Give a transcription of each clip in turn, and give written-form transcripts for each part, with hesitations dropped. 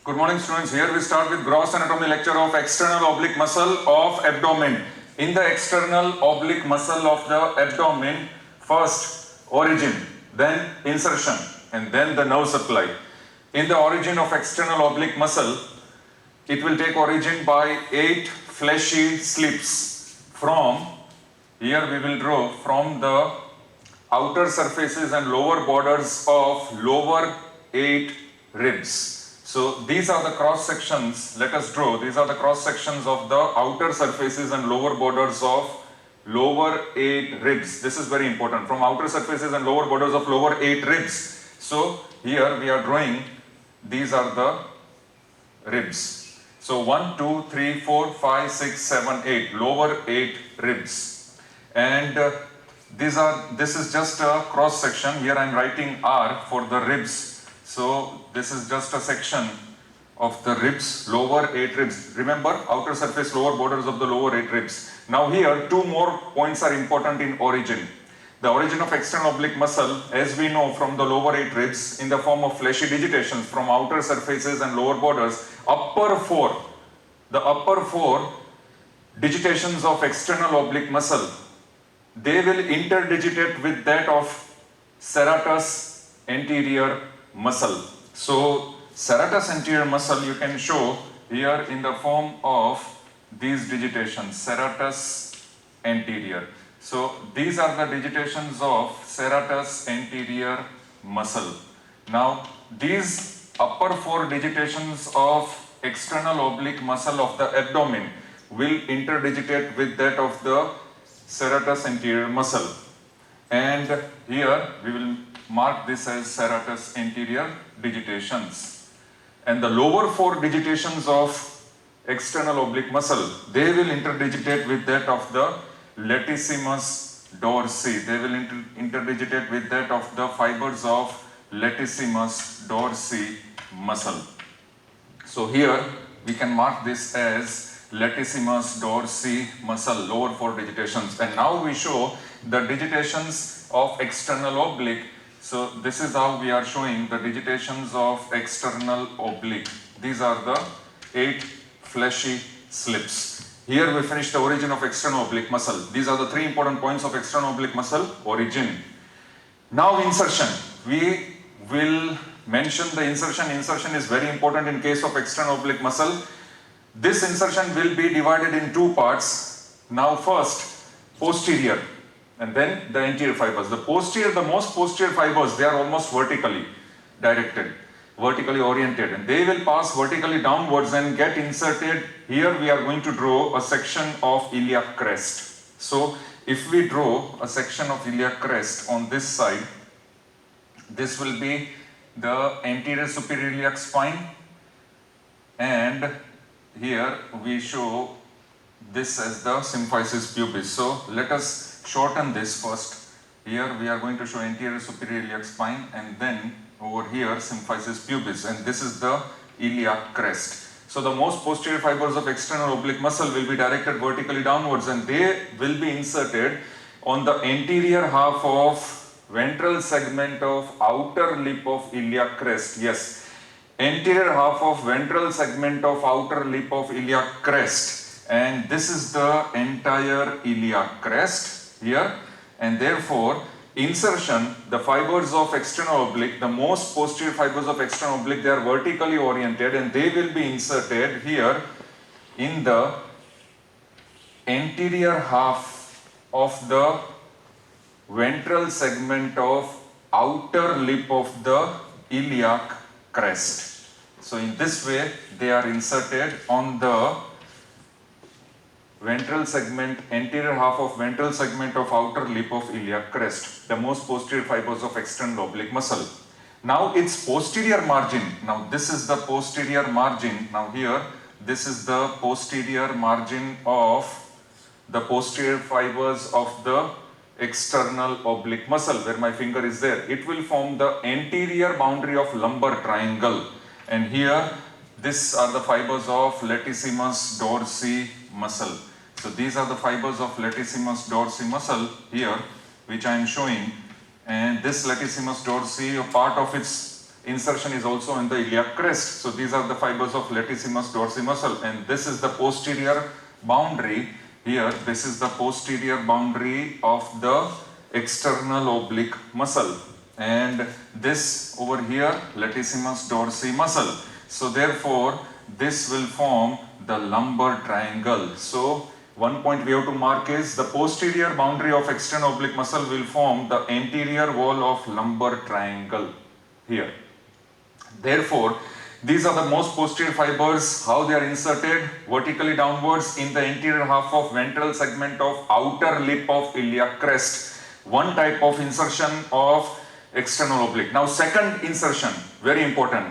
Good morning, students. Here we start with gross anatomy lecture of external oblique muscle of abdomen. In the external oblique muscle of the abdomen, first origin, then insertion, and then the nerve supply. In the origin of external oblique muscle, it will take origin by 8 fleshy slips from, here we will draw from the outer surfaces and lower borders of lower 8 ribs. So these are the cross sections, let us draw, these are the cross sections of the outer surfaces and lower borders of lower 8 ribs. This is very important, from outer surfaces and lower borders of lower 8 ribs. So here we are drawing, these are the ribs. So 1, 2, 3, 4, 5, 6, 7, 8, lower 8 ribs. And this is just a cross section. Here I am writing R for the ribs. So this is just a section of the ribs, lower 8 ribs. Remember, outer surface, lower borders of the lower 8 ribs. Now here, 2 more points are important in origin. The origin of external oblique muscle, as we know from the lower 8 ribs, in the form of fleshy digitations from outer surfaces and lower borders, the upper 4 digitations of external oblique muscle, they will interdigitate with that of serratus anterior muscle. So serratus anterior muscle you can show here in the form of these digitations, serratus anterior. So these are the digitations of serratus anterior muscle. Now these upper 4 digitations of external oblique muscle of the abdomen will interdigitate with that of the serratus anterior muscle, and here we will mark this as serratus anterior digitations. And the lower 4 digitations of external oblique muscle, they will interdigitate with that of the latissimus dorsi. They will interdigitate with that of the fibers of latissimus dorsi muscle. So here we can mark this as latissimus dorsi muscle, lower 4 digitations. And now we show the digitations of external oblique. So this is how we are showing the digitations of external oblique. These are the 8 fleshy slips. Here we finish the origin of external oblique muscle. These are the 3 important points of external oblique muscle origin. Now insertion. We will mention the insertion. Insertion is very important in case of external oblique muscle. This insertion will be divided in 2 parts. Now first, posterior, and then the anterior fibers. The most posterior fibers, they are almost vertically directed, vertically oriented, and they will pass vertically downwards and get inserted. Here we are going to draw a section of iliac crest. So if we draw a section of iliac crest on this side, this will be the anterior superior iliac spine, and here we show this as the symphysis pubis. So let us shorten this first. Here we are going to show anterior superior iliac spine, and then over here symphysis pubis, and this is the iliac crest. So the most posterior fibers of external oblique muscle will be directed vertically downwards, and they will be inserted on the anterior half of ventral segment of outer lip of iliac crest. Yes, anterior half of ventral segment of outer lip of iliac crest, and this is the entire iliac crest here, and therefore insertion, the fibers of external oblique, the most posterior fibers of external oblique, they are vertically oriented, and they will be inserted here in the anterior half of the ventral segment of outer lip of the iliac crest. So in this way they are inserted on the ventral segment, anterior half of ventral segment of outer lip of iliac crest, the most posterior fibers of external oblique muscle. Now its posterior margin, now this is the posterior margin, now here this is the posterior margin of the posterior fibers of the external oblique muscle, where my finger is there. It will form the anterior boundary of lumbar triangle, and here these are the fibers of latissimus dorsi muscle. So these are the fibers of latissimus dorsi muscle here, which I am showing, and this latissimus dorsi, a part of its insertion is also in the iliac crest. So these are the fibers of latissimus dorsi muscle, and this is the posterior boundary. Here, this is the posterior boundary of the external oblique muscle, and this over here latissimus dorsi muscle. So therefore, this will form the lumbar triangle. So one point we have to mark is the posterior boundary of external oblique muscle will form the anterior wall of lumbar triangle here. Therefore, these are the most posterior fibers. How they are inserted? Vertically downwards in the anterior half of ventral segment of outer lip of iliac crest. One type of insertion of external oblique. Now second insertion, very important.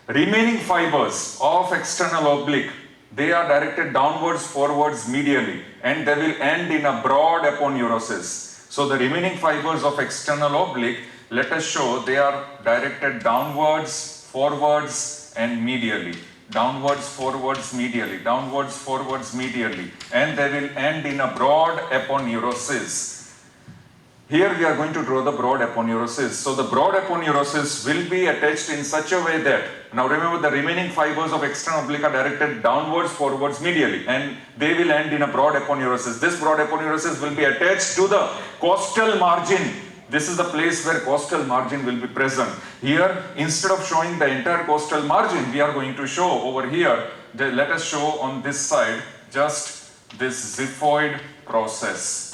Remaining fibers of external oblique, they are directed downwards, forwards, medially, and they will end in a broad aponeurosis. So the remaining fibers of external oblique, let us show they are directed downwards, forwards, and medially. Downwards, forwards, medially. Downwards, forwards, medially. And they will end in a broad aponeurosis. Here we are going to draw the broad aponeurosis. So the broad aponeurosis will be attached in such a way that, now remember the remaining fibers of external oblique are directed downwards, forwards, medially, and they will end in a broad aponeurosis. This broad aponeurosis will be attached to the costal margin. This is the place where costal margin will be present. Here, instead of showing the entire costal margin, we are going to show over here, let us show on this side just this xiphoid process.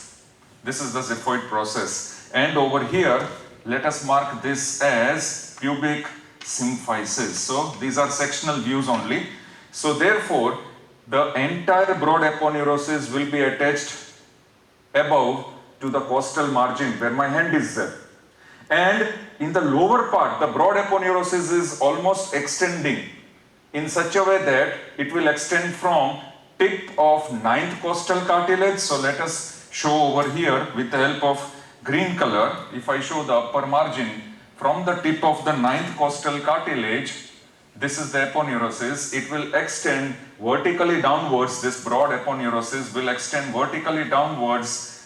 This is the xiphoid process. And over here, let us mark this as pubic symphysis. So these are sectional views only. So therefore, the entire broad aponeurosis will be attached above to the costal margin where my hand is there. And in the lower part, the broad aponeurosis is almost extending in such a way that it will extend from tip of ninth costal cartilage. So let us show over here with the help of green color. If I show the upper margin from the tip of the ninth costal cartilage, this is the aponeurosis. It will extend vertically downwards. This broad aponeurosis will extend vertically downwards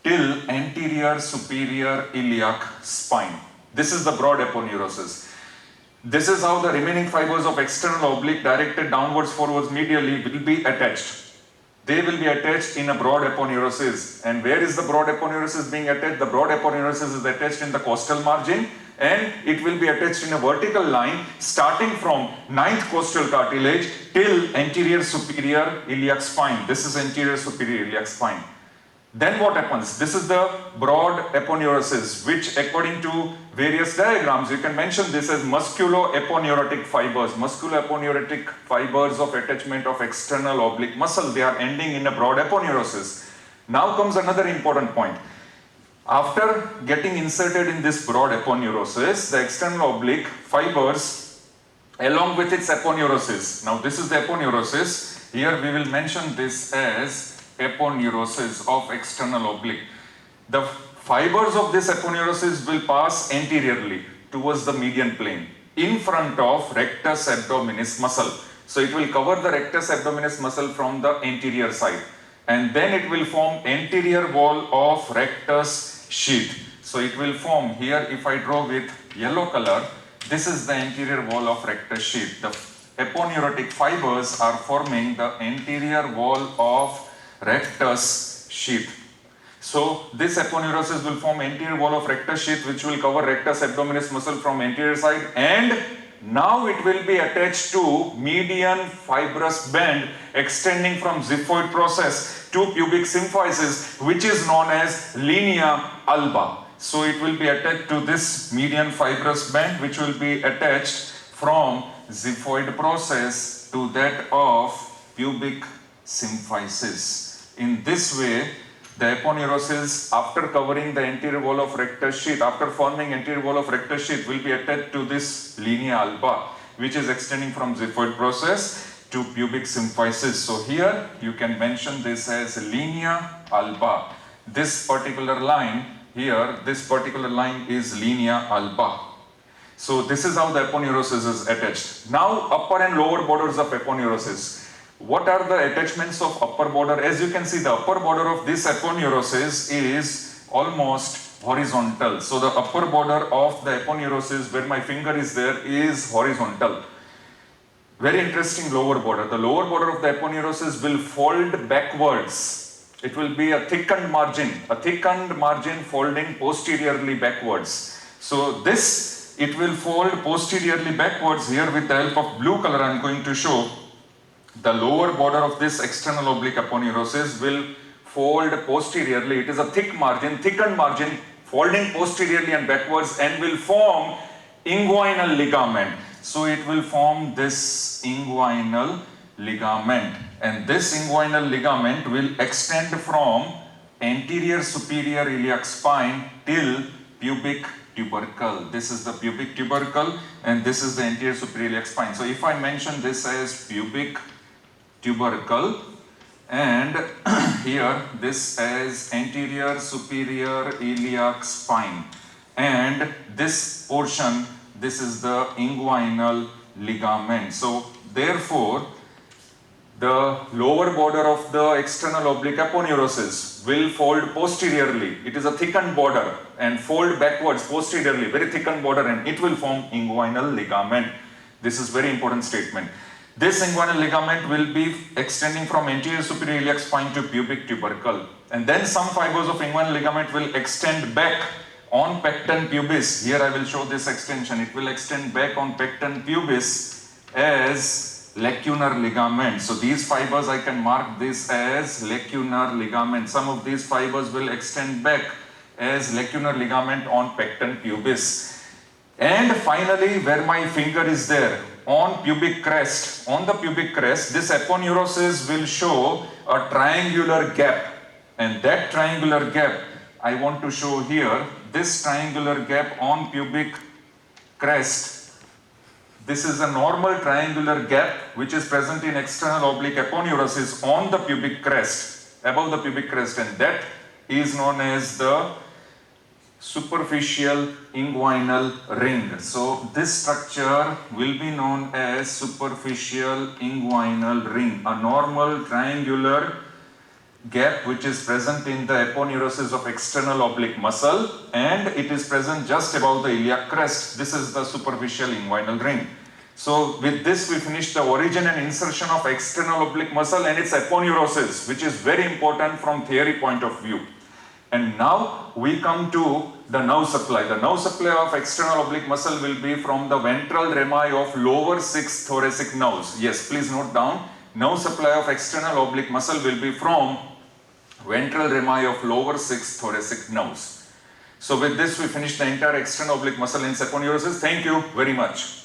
till anterior superior iliac spine. This is the broad aponeurosis. This is how the remaining fibers of external oblique directed downwards, forwards, medially will be attached. They will be attached in a broad aponeurosis. And where is the broad aponeurosis being attached? The broad aponeurosis is attached in the costal margin, and it will be attached in a vertical line starting from ninth costal cartilage till anterior superior iliac spine. This is anterior superior iliac spine. Then what happens? This is the broad aponeurosis, which according to various diagrams, you can mention this as musculo-aponeurotic fibers. Musculo-aponeurotic fibers of attachment of external oblique muscle. They are ending in a broad aponeurosis. Now comes another important point. After getting inserted in this broad aponeurosis, the external oblique fibers along with its aponeurosis. Now this is the aponeurosis. Here we will mention this as aponeurosis of external oblique. The fibers of this aponeurosis will pass anteriorly towards the median plane in front of rectus abdominis muscle. So it will cover the rectus abdominis muscle from the anterior side, and then it will form anterior wall of rectus sheath. So it will form here, if I draw with yellow color, this is the anterior wall of rectus sheath. The aponeurotic fibers are forming the anterior wall of rectus sheath. So this aponeurosis will form anterior wall of rectus sheath, which will cover rectus abdominis muscle from anterior side, and now it will be attached to median fibrous band extending from xiphoid process to pubic symphysis, which is known as linea alba. So it will be attached to this median fibrous band, which will be attached from xiphoid process to that of pubic symphysis. In this way, the aponeurosis, after covering the anterior wall of rectus sheath, after forming anterior wall of rectus sheath, will be attached to this linea alba, which is extending from xiphoid process to pubic symphysis. So here you can mention this as linea alba. This particular line here, this particular line is linea alba. So this is how the aponeurosis is attached. Now upper and lower borders of aponeurosis. What are the attachments of upper border? As you can see, the upper border of this aponeurosis is almost horizontal. So the upper border of the aponeurosis where my finger is there is horizontal. Very interesting lower border. The lower border of the aponeurosis will fold backwards. It will be a thickened margin folding posteriorly backwards. So this, it will fold posteriorly backwards. Here with the help of blue color I am going to show the lower border of this external oblique aponeurosis will fold posteriorly. It is a thickened margin folding posteriorly and backwards and will form inguinal ligament. So it will form this inguinal ligament, and this inguinal ligament will extend from anterior superior iliac spine till pubic tubercle. This is the pubic tubercle and this is the anterior superior iliac spine. So if I mention this as pubic tubercle and here this as anterior superior iliac spine, and this portion, this is the inguinal ligament. So therefore the lower border of the external oblique aponeurosis will fold posteriorly. It is a thickened border and fold backwards posteriorly, very thickened border, and it will form inguinal ligament. This is very important statement. This inguinal ligament will be extending from anterior superior iliac spine to pubic tubercle, and then some fibers of inguinal ligament will extend back on pecten pubis. Here I will show this extension. It will extend back on pecten pubis as lacunar ligament. So these fibers, I can mark this as lacunar ligament. Some of these fibers will extend back as lacunar ligament on pecten pubis. And finally, where my finger is there, on pubic crest, this aponeurosis will show a triangular gap, and that triangular gap I want to show here. This triangular gap on pubic crest, this is a normal triangular gap which is present in external oblique aponeurosis on the pubic crest, above the pubic crest, and that is known as the superficial inguinal ring. So this structure will be known as superficial inguinal ring, a normal triangular gap which is present in the aponeurosis of external oblique muscle, and it is present just above the iliac crest. This is the superficial inguinal ring. So with this we finish the origin and insertion of external oblique muscle and its aponeurosis, which is very important from theory point of view. And now we come to the nerve supply. The nerve supply of external oblique muscle will be from the ventral rami of lower 6 thoracic nerves. Yes, please note down. Nerve supply of external oblique muscle will be from ventral rami of lower 6 thoracic nerves. So with this we finish the entire external oblique muscle in aponeurosis. Thank you very much.